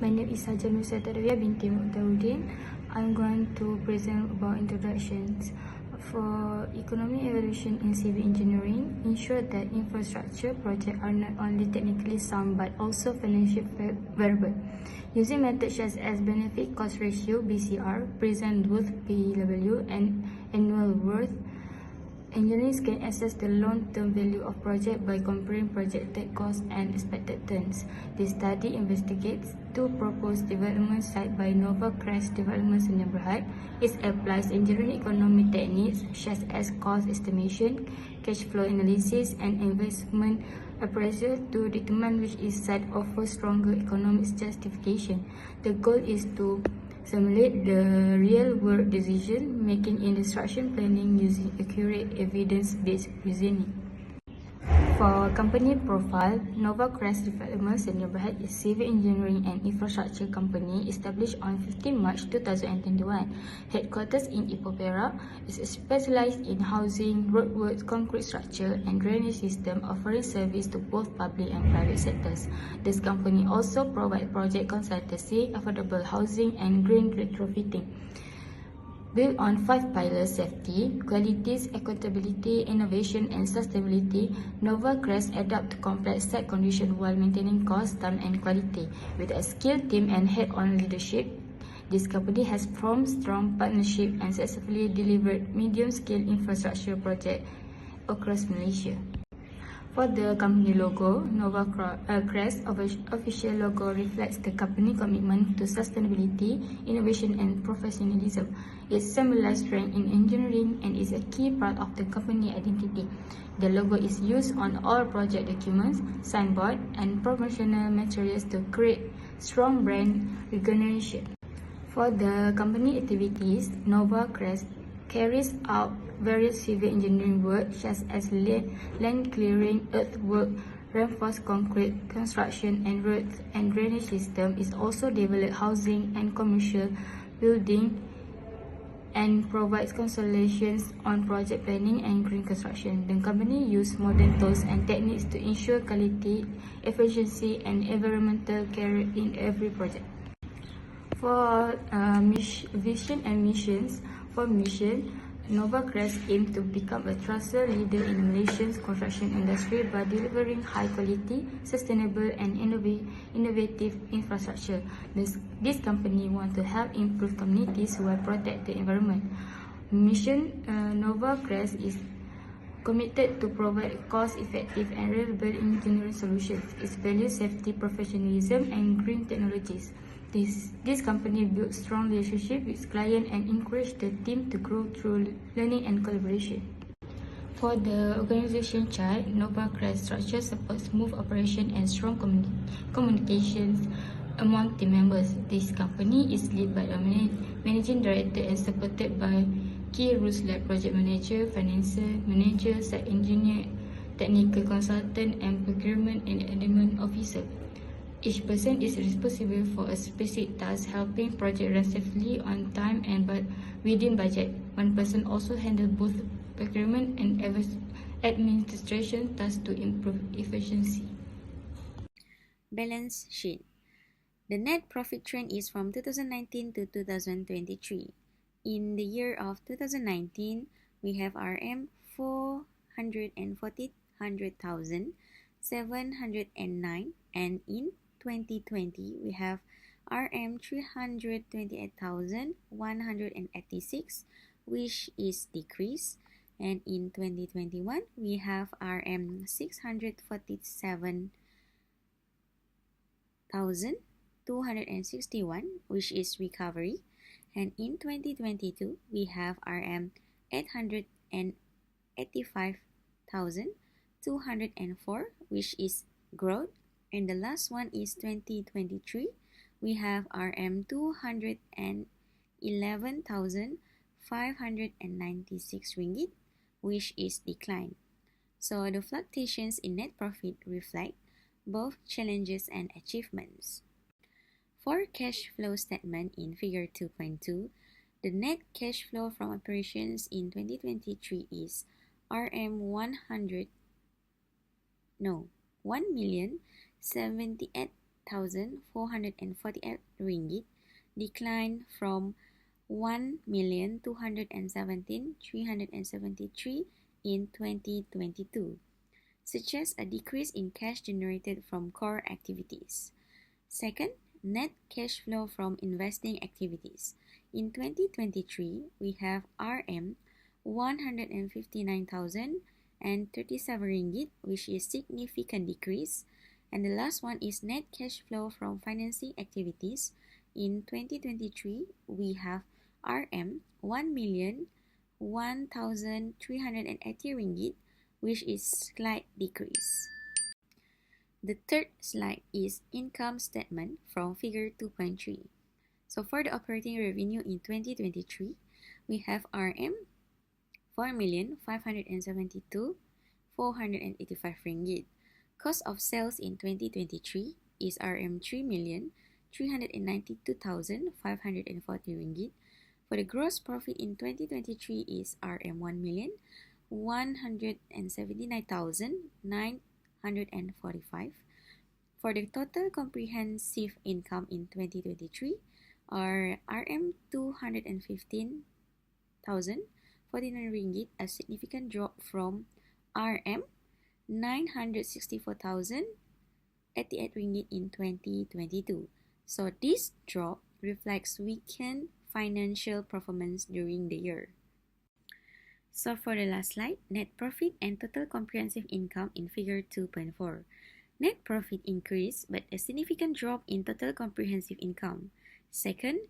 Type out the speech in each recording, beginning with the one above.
My name is Saja Nusratadawiyah binti Muqtaudin. I'm going to present about introductions. For economic evaluation in civil engineering, ensure that infrastructure projects are not only technically sound but also financially viable. Using methods such as benefit cost ratio (BCR), present worth (PW), and annual worth, engineers can assess the long-term value of project by comparing projected costs and expected returns. This study investigates two proposed development sites by Nova Crest Development Sdn Bhd. It applies engineering economic techniques such as cost estimation, cash flow analysis, and investment appraisal to determine which is site offers stronger economic justification. The goal is to simulate the real-world decision-making in construction planning using accurate evidence-based reasoning. For company profile, Nova Crest Development Sdn Bhd is a civil engineering and infrastructure company established on 15 March 2021. Headquarters in Ipoh Perak, is specialized in housing, roadworks, concrete structure, and drainage system, offering service to both public and private sectors. This company also provides project consultancy, affordable housing, and green retrofitting. Built on 5 pillars: safety, quality, accountability, innovation, and sustainability, Nova Crest adapts to complex site conditions while maintaining cost, time, and quality. With a skilled team and head-on leadership, this company has formed strong partnerships and successfully delivered medium-scale infrastructure projects across Malaysia. For the company logo, Nova Crest official logo reflects the company commitment to sustainability, innovation, and professionalism. It symbolizes strength in engineering and is a key part of the company identity. The logo is used on all project documents, signboard, and promotional materials to create strong brand recognition. For the company activities, Nova Crest carries out various civil engineering work such as land clearing, earthwork, reinforced concrete construction, and roads and drainage system. It also develops housing and commercial building and provides consultations on project planning and green construction. The company uses modern tools and techniques to ensure quality, efficiency, and environmental care in every project. For vision and missions, for mission, Nova Crest aims to become a trusted leader in Malaysia's construction industry by delivering high quality, sustainable, and innovative infrastructure. This company wants to help improve communities while protect the environment. Mission Nova Crest is committed to provide cost-effective and reliable engineering solutions. It values safety, professionalism, and green technologies. This company builds strong relationships with clients and encourages the team to grow through learning and collaboration. For the organization chart, Nova Crest structure supports smooth operation and strong communications among team members. This company is led by a managing director and supported by key roles like project manager, financial manager, site engineer, technical consultant, and procurement and admin officer. Each person is responsible for a specific task, helping project run safely, on time, and within budget. One person also handles both procurement and administration tasks to improve efficiency. Balance sheet. The net profit trend is from 2019 to 2023. In the year of 2019, we have RM 440,709, and in 2020, we have RM 328,186, which is decreased. And in 2021, we have RM 647,261, which is recovery. And in 2022, we have RM 885,204, which is growth. And the last one is 2023. We have RM 211,596 ringgit, which is decline. So the fluctuations in net profit reflect both challenges and achievements. For cash flow statement in figure 2.2, the net cash flow from operations in 2023 is RM 1,078,000 ringgit, declined from 1,217,373 in 2022, suggests a decrease in cash generated from core activities. Second, net cash flow from investing activities. In 2023, we have RM 159,037 ringgit, which is significant decrease. And the last one is net cash flow from financing activities. In 2023, we have RM 1,001,380 ringgit, which is slight decrease. The third slide is income statement from figure 2.3. So for the operating revenue in 2023, we have RM 4,572,485 ringgit. Cost of sales in 2023 is RM 3,392,540 ringgit. For the gross profit in 2023 is RM 1,179,945. For the total comprehensive income in 2023 are RM 215,049 ringgit, a significant drop from RM 964,088 ringgit in 2022. So this drop reflects weakened financial performance during the year. So for the last slide, net profit and total comprehensive income in figure 2.4. Net profit increased, but a significant drop in total comprehensive income. Second,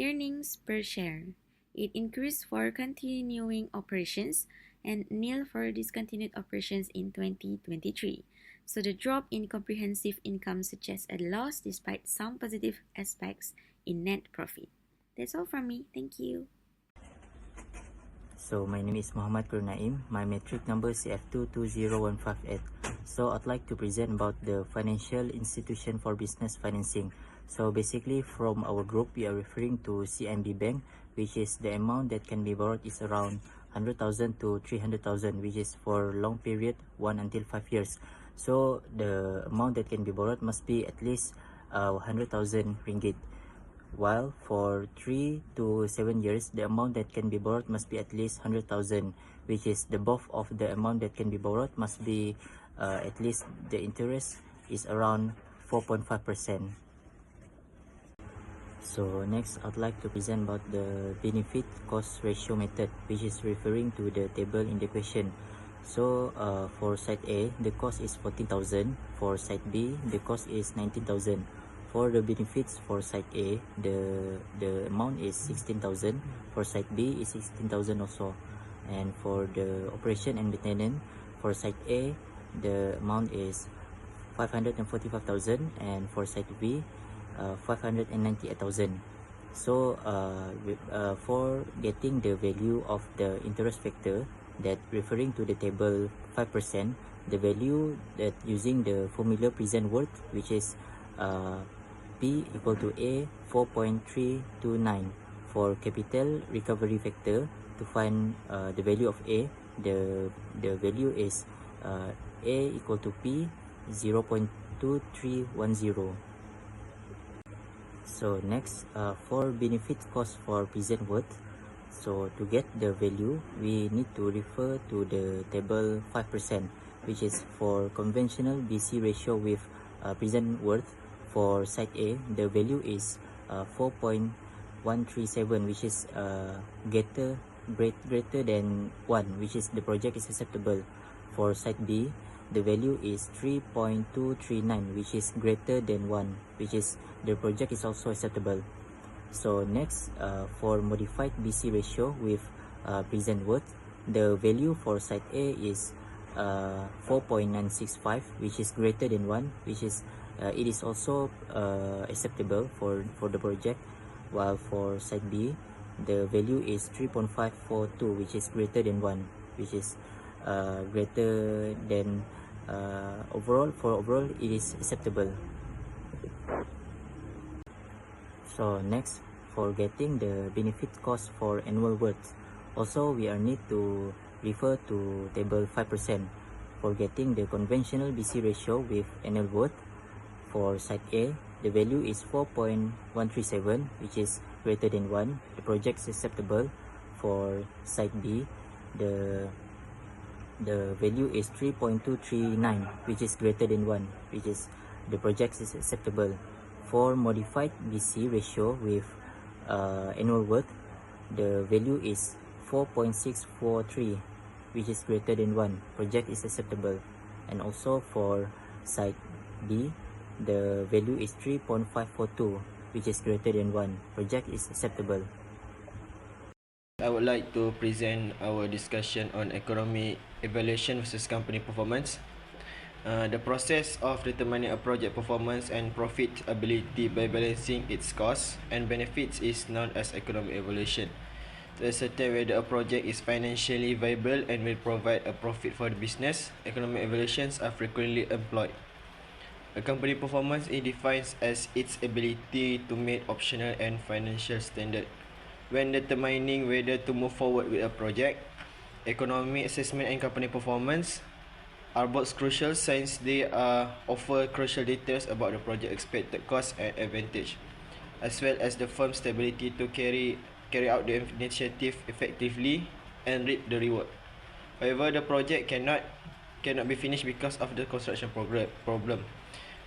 earnings per share. It increased for continuing operations and nil for discontinued operations in 2023. So the drop in comprehensive income suggests a loss despite some positive aspects in net profit. That's all from me. Thank you. So my name is Muhammad Kurnaim. My metric number is CF220158. So I'd like to present about the financial institution for business financing. So basically from our group, we are referring to CIMB Bank, which is the amount that can be borrowed is around 100,000 to 300,000, which is for long period 1 until 5 years. So the amount that can be borrowed must be at least 100,000 ringgit. While for 3 to 7 years, the amount that can be borrowed must be at least 100,000, which is the both of the amount that can be borrowed must be at least the interest is around 4.5%. So next, I'd like to present about the benefit cost ratio method, which is referring to the table in the question. So for side A, the cost is 14,000. For side B, the cost is 19,000. For the benefits for side A, the amount is 16,000. For side B is 16,000 also. And for the operation and maintenance, for side A, the amount is 545,000, and for side B, 598,000. So for getting the value of the interest factor that referring to the table 5%, the value that using the formula present worth, which is P equal to A 4.329. For capital recovery factor, to find the value of A, the value is A equal to P 0.2310. So next, for benefit cost for present worth, so to get the value, we need to refer to the table 5%, which is for conventional BC ratio with present worth. For side A, the value is 4.137, which is greater than 1, which is the project is acceptable. For side B, the value is 3.239, which is greater than 1, which is the project is also acceptable. So next, for modified BC ratio with present worth, the value for side A is 4.965, which is greater than 1, which is it is also acceptable for the project. While for side B, the value is 3.542, which is greater than 1, which is greater than overall. For overall, it is acceptable. So next, for getting the benefit cost for annual worth, also we are need to refer to table 5% for getting the conventional BC ratio with annual worth. for site A, the value is 4.137, which is greater than 1. The project is acceptable. For site B, the value is 3.239, which is greater than 1, which is the project is acceptable. For modified BC ratio with annual worth, the value is 4.643, which is greater than 1. Project is acceptable. And also for site B, the value is 3.542, which is greater than 1. Project is acceptable. I would like to present our discussion on economic evaluation versus company performance. The process of determining a project performance and profitability by balancing its costs and benefits is known as economic evaluation. To ascertain whether a project is financially viable and will provide a profit for the business, economic evaluations are frequently employed. A company performance is defined as its ability to meet operational and financial standards. When determining whether to move forward with a project, economic assessment and company performance are both crucial since they offer crucial details about the project expected cost and advantage, as well as the firm's stability to carry out the initiative effectively and reap the reward. However, the project cannot be finished because of the construction problem.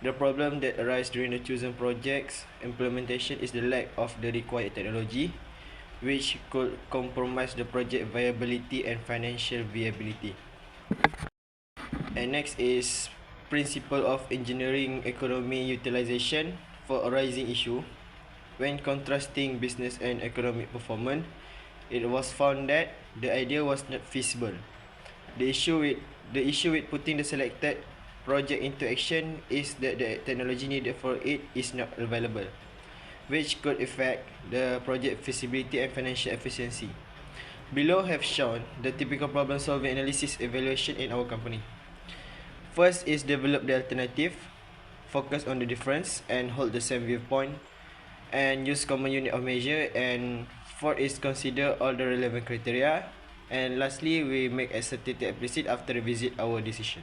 The problem that arises during the chosen project's implementation is the lack of the required technology, which could compromise the project viability and financial viability. And next is principle of engineering economy utilization for a rising issue. When contrasting business and economic performance, it was found that the idea was not feasible. The issue with putting the selected project into action is that the technology needed for it is not available, which could affect the project feasibility and financial efficiency. Below have shown the typical problem-solving analysis evaluation in our company. First is develop the alternative, focus on the difference and hold the same viewpoint, and use common unit of measure. And fourth is consider all the relevant criteria. And lastly, we make a certificate explicit after revisit our decision.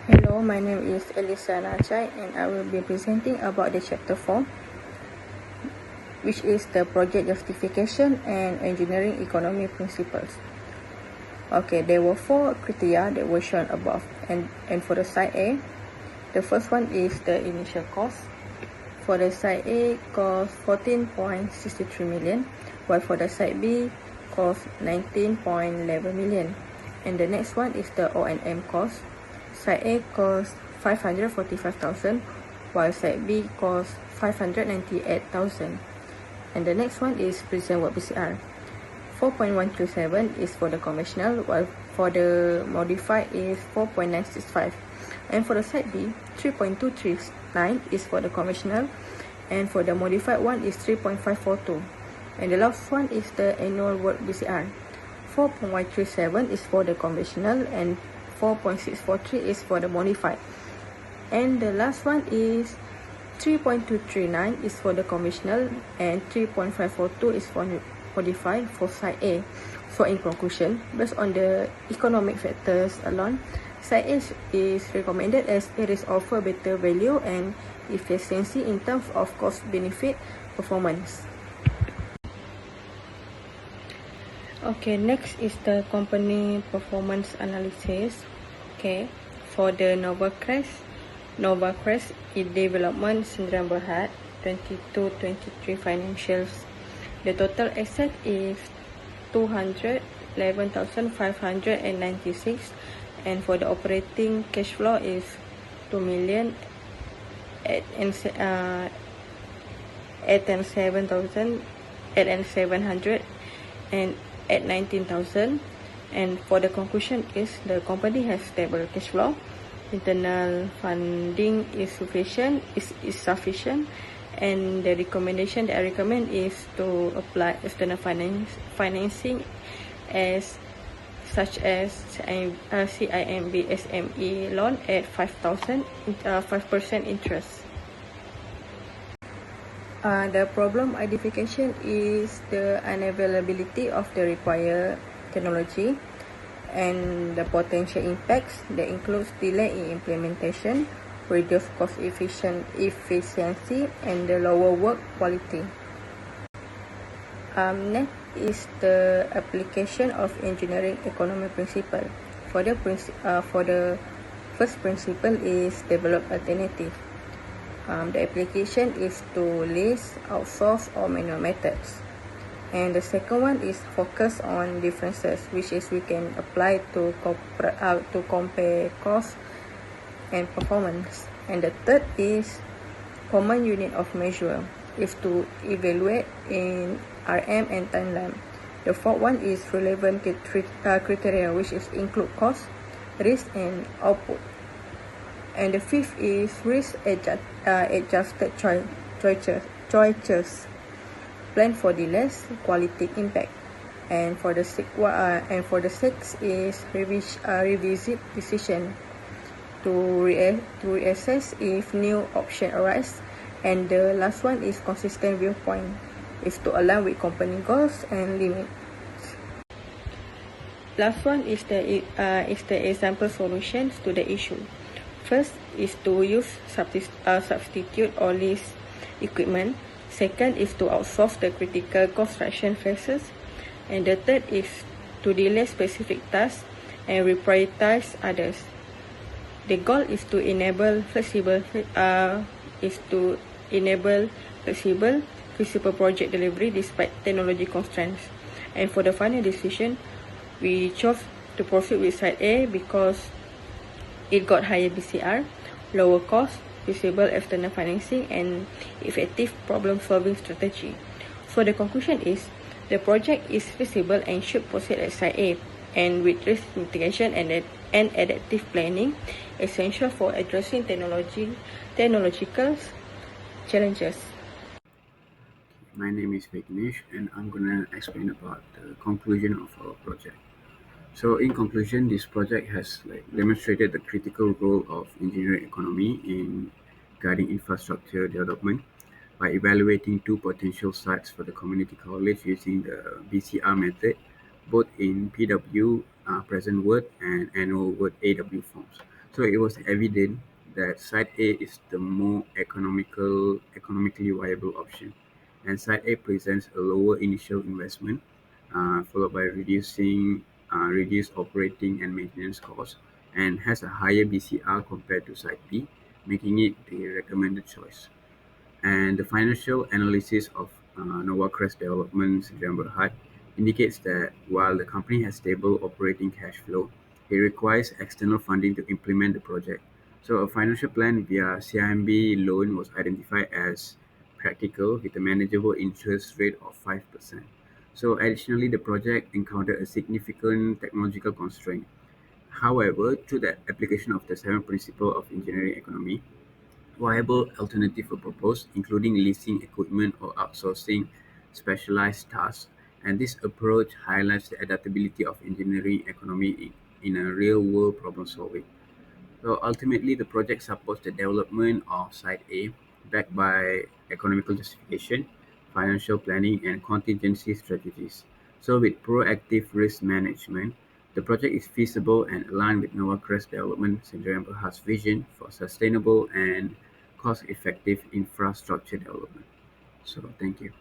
Hello, my name is Elisa Nachai and I will be presenting about the chapter 4, which is the project justification and engineering economy principles. Okay, there were 4 criteria that were shown above, and for the side A, the first one is the initial cost. For the side A, cost 14.63 million, while for the side B, cost 19.11 million. And the next one is the O&M cost. Side A cost 545,000, while side B cost 598,000. And the next one is present work PCR. 4.127 is for the conventional, while for the modified is 4.965. And for the side B, 3.239 is for the conventional, and for the modified one is 3.542. And the last one is the annual work BCR. 4.137 is for the conventional and 4.643 is for the modified. And the last one is 3.239 is for the conventional and 3.542 is for modified for side A. So in conclusion, based on the economic factors alone, side A is recommended as it is offer better value and efficiency in terms of cost benefit performance. Okay, next is the company performance analysis. Okay, for the Nova Crest development Sdn Bhd 22-23 financials, the total asset is 211,596, and for the operating cash flow is 2 million at 700 and at 19,000. And for the conclusion is the company has stable cash flow, internal funding is sufficient, and the recommendation that I recommend is to apply external financing as such as CIMB SME loan at 5% interest. The problem identification is the unavailability of the required technology, and the potential impacts that includes delay in implementation, reduced cost efficiency, and the lower work quality. Next is the application of engineering economy principle. For the first principle is develop alternative. The application is to list, outsource, or manual methods. And the second one is focus on differences, which is we can apply to compare cost and performance. And the third is common unit of measure, is to evaluate in RM and timeline. The fourth one is relevant criteria, which is include cost, risk, and output. And the fifth is risk adjusted choices. Plan for the less quality impact. And for the sixth is revisit decision to reassess if new option arise. And the last one is consistent viewpoint, is to align with company goals and limits. Last one is the example solutions to the issue. First is to use substitute or lease equipment. Second is to outsource the critical construction phases. And the third is to delay specific tasks and reprioritize others. The goal is to enable flexible feasible project delivery despite technology constraints. And for the final decision, we chose to proceed with Site A because it got higher BCR, lower cost, feasible external financing, and effective problem-solving strategy. So the conclusion is, the project is feasible and should proceed at Site A, and with risk mitigation and adaptive planning, essential for addressing technological challenges. My name is Vignesh, and I'm going to explain about the conclusion of our project. So in conclusion, this project has demonstrated the critical role of engineering economy in guiding infrastructure development by evaluating two potential sites for the community college using the BCR method, both in PW present word and annual word AW forms. So it was evident that Site A is the more economically viable option, and Site A presents a lower initial investment, followed by reduced operating and maintenance costs, and has a higher BCR compared to Site B, making it the recommended choice. And the financial analysis of NovaCrest Development Sdn Bhd indicates that while the company has stable operating cash flow, it requires external funding to implement the project. So a financial plan via CIMB loan was identified as practical with a manageable interest rate of 5%. So additionally, the project encountered a significant technological constraint. However, through the application of the seven principles of engineering economy, viable alternatives were proposed, including leasing equipment or outsourcing specialized tasks, and this approach highlights the adaptability of engineering economy in a real-world problem-solving. So ultimately, the project supports the development of Site A, backed by economical justification, financial planning, and contingency strategies. So with proactive risk management, the project is feasible and aligned with NovaCrest Development Sdn Bhd's vision for sustainable and cost-effective infrastructure development. So thank you.